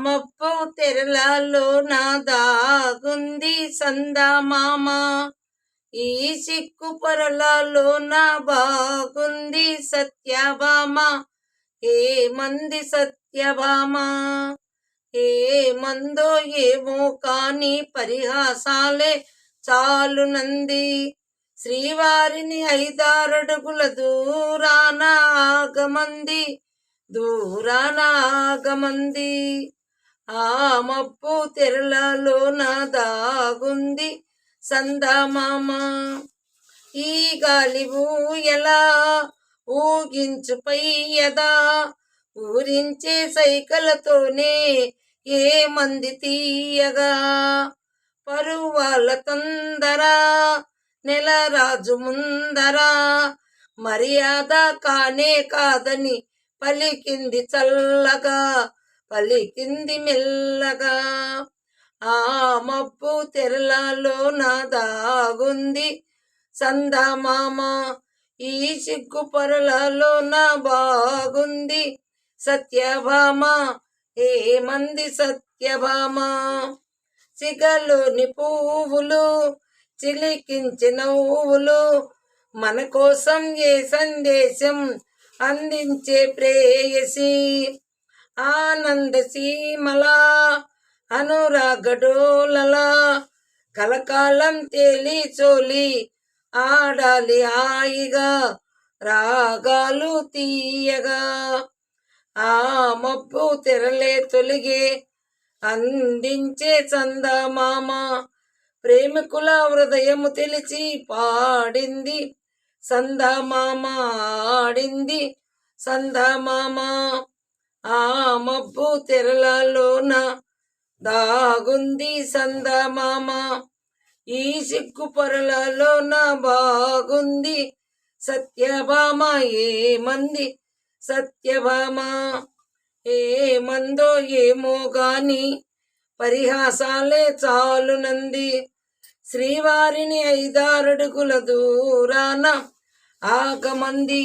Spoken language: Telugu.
మప్పు తెరలలో నా దాగుంది సందమామ, ఈ సిక్కు పొరలలో నా బాగుంది సత్యభామ. ఏ మంది సత్యభామ, ఏ మందో ఏమో కాని పరిహాసాలే చాలునంది. శ్రీవారిని 5-6 అడుగుల దూరాన ఆగమంది. ఆ మప్పు తెరలలో నా దాగుంది సందమామ. ఈ గాలి ఊయలా ఊగించు పయ్యదా, ఊరించే సైకలతోనే ఏ మంది తీయగా. పరువాల తొందర నెలరాజు ముందర, మర్యాద కానే కాదని పలికింది చల్లగా, పలికింది మెల్లగా. ఆ మబ్బు తెరలలో నా దాగుంది సందమామ, ఈ సిగ్గు పొరలలో నా బాగుంది సత్యభామ. ఏ మంది సత్యభామ. సిగలోని పువ్వులు చిలికించి నవ్వులు, మన కోసం ఏ సందేశం అందించే ప్రేయసి. ఆనంద సీమల అనురాగడోలలా కలకాలం తేలి చోలి ఆడాలి హాయిగా, రాగాలు తీయగా. ఆ మబ్బు తెరలే తొలిగే అందించే చందమామ, ప్రేమికుల హృదయము తెలిసి పాడింది సందమామ, ఆడింది సందమామ. ఆ మబ్బు తెరలలోన దాగుంది సందమామ, ఈ సిగ్గు పొరలలోన బాగుంది సత్యభామ. ఏ మంది సత్యభామ, ఏ మందో ఏమో గాని పరిహాసాలే చాలునంది. శ్రీవారిని 5-6 అడుగుల దూరాన ఆగమంది.